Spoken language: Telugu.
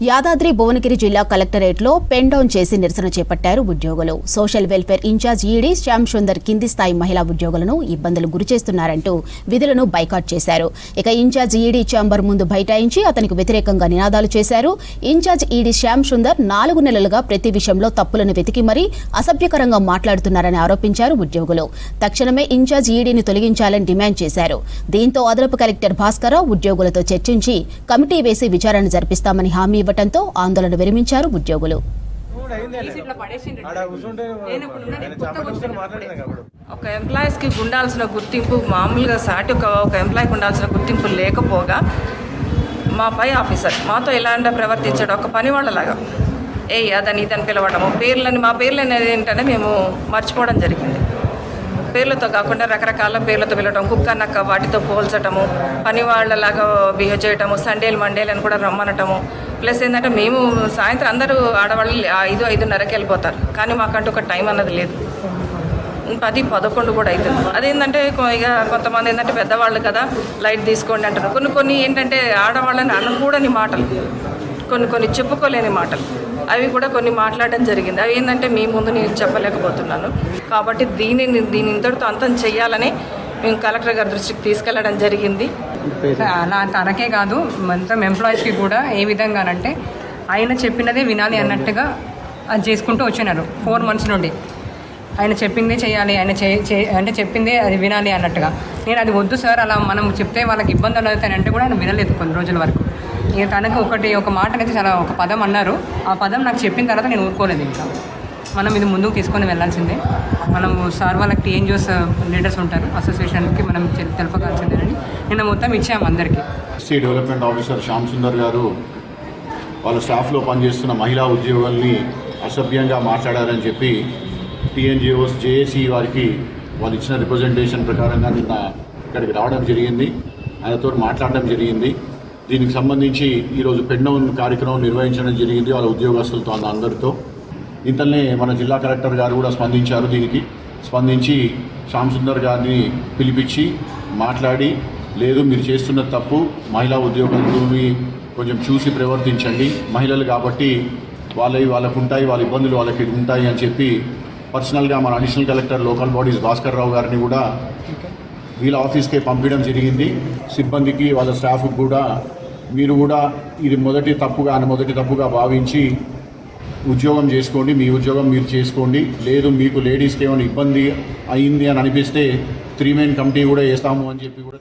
యాదాద్రి భువనగిరి జిల్లా కలెక్టరేట్లో పెన్ డౌన్ చేసి నిరసన చేపట్టారు ఉద్యోగులు. Social welfare in-charge ED Shyam Sundar కింది స్థాయి మహిళా ఉద్యోగులను ఇబ్బందులు గురిచేస్తున్నారంటూ విధులను బైకాట్ చేశారు. ఇక ఇన్ఛార్జ్ ఈడీ ఛాంబర్ ముందు బైఠాయించి అతనికి వ్యతిరేకంగా నినాదాలు చేశారు. ఇన్ఛార్జ్ ఈడీ శ్యామ్ సుందర్ 4 నెలలుగా ప్రతి విషయంలో తప్పులను వెతికి మరీ అసభ్యకరంగా మాట్లాడుతున్నారని ఆరోపించారు ఉద్యోగులు. తక్షణమే ఇన్ఛార్జ్ ఈడీని తొలగించాలని డిమాండ్ చేశారు. దీంతో అదనపు కలెక్టర్ భాస్కరరావు ఉద్యోగులతో చర్చించి కమిటీ వేసి విచారణ జరిపిస్తామని హామీ ఇవ్వడంతో ఆందోళన విరమించారు ఉద్యోగులు. ఒక ఎంప్లాయీస్ కి ఉండాల్సిన గుర్తింపు మామూలుగా సాటి ఒక ఎంప్లాయీకి ఉండాల్సిన గుర్తింపు లేకపోగా మా పై ఆఫీసర్ మాతో ఎలాంటి ప్రవర్తించాడు, ఒక పని వాళ్ళలాగా అదని ఇదని పిలవడము, మా పేర్లని ఏంటంటే మేము మర్చిపోవడం జరిగింది. పేర్లతో కాకుండా రకరకాల పేర్లతో పిలవడం, కుక్క నక్క వాటితో పోల్చటము, పని వాళ్ళలాగా బిహేవ్ చేయటము, సండేలు మండేలు అని కూడా రమ్మనటము. ప్లస్ ఏంటంటే మేము సాయంత్రం అందరూ ఆడవాళ్ళు 5-5:30కి వెళ్ళిపోతారు, కానీ మాకంటూ ఒక టైం అన్నది లేదు. 10-11 కూడా అవుతుంది. అదేంటంటే ఇక కొంతమంది ఏంటంటే పెద్దవాళ్ళు కదా లైట్ తీసుకోండి అంటారు. కొన్ని ఏంటంటే ఆడవాళ్ళని అనకూడని మాటలు, కొన్ని చెప్పుకోలేని మాటలు, అవి కూడా కొన్ని మాట్లాడడం జరిగింది. అవి ఏంటంటే మీ ముందు నేను చెప్పలేకపోతున్నాను. కాబట్టి దీని ఇంతటితో అంతం చేయాలని మేము కలెక్టర్ గారి దృష్టికి తీసుకెళ్లడం జరిగింది. తనకే కాదు మొత్తం ఎంప్లాయీస్కి కూడా ఏ విధంగానంటే ఆయన చెప్పినదే వినాలి అన్నట్టుగా అది చేసుకుంటూ వచ్చినారు 4 months నుండి. ఆయన చెప్పిందే చేయాలి, ఆయన అంటే చెప్పిందే అది వినాలి అన్నట్టుగా. నేను అది వద్దు సార్, అలా మనం చెప్తే వాళ్ళకి ఇబ్బందులు అవుతాయంటే కూడా ఆయన వినలేదు కొన్ని రోజుల వరకు. ఇక తనకు ఒక మాట అనేది చాలా ఒక పదం అన్నారు. ఆ పదం నాకు చెప్పిన తర్వాత నేను ఊరుకోలేదు. ఇంకా మనం ఇది ముందుకు తీసుకొని వెళ్ళాల్సిందే. మనము సార్ వాళ్ళకి టీఎన్జిఓస్ లీడర్స్ ఉంటారు, అసోసియేషన్కి మనం తెలపగాల్సిందేనని నిన్న మొత్తం ఇచ్చాము అందరికీ. డెవలప్మెంట్ ఆఫీసర్ శ్యామ్ సుందర్ గారు వాళ్ళ స్టాఫ్లో పనిచేస్తున్న మహిళా ఉద్యోగుల్ని అసభ్యంగా మాట్లాడారని చెప్పి టీఎన్జిఓస్ జేఏసీ వారికి వాళ్ళు ఇచ్చిన రిప్రజెంటేషన్ ప్రకారంగా నిన్న ఇక్కడికి రావడం జరిగింది, ఆయనతో మాట్లాడడం జరిగింది. దీనికి సంబంధించి ఈరోజు పెన్ డౌన్ కార్యక్రమం నిర్వహించడం జరిగింది వాళ్ళ ఉద్యోగస్తులతో అందరితో. ఇంతలోనే మన జిల్లా కలెక్టర్ గారు కూడా స్పందించారు. దీనికి స్పందించి శ్యామ్ సుందర్ గారిని పిలిపించి మాట్లాడి, లేదు మీరు చేస్తున్న తప్పు, మహిళా ఉద్యోగులని కొంచెం చూసి ప్రవర్తించండి, మహిళలు కాబట్టి వాళ్ళకు ఉంటాయి, వాళ్ళ ఇబ్బందులు వాళ్ళకి ఉంటాయి అని చెప్పి పర్సనల్గా మన additional collector local bodies Bhaskar Rao గారిని కూడా వీళ్ళ ఆఫీస్కే పంపించడం జరిగింది. సిబ్బందికి వాళ్ళ స్టాఫ్కి కూడా మీరు కూడా ఇది మొదటి తప్పుగా భావించి ఉద్యోగం చేసుకోండి, మీ ఉద్యోగం మీరు చేసుకోండి. లేదు మీకు లేడీస్కి ఏమైనా ఇబ్బంది అయింది అని అనిపిస్తే 3 మెయిన్ కమిటీ కూడా వేస్తాము అని చెప్పి కూడా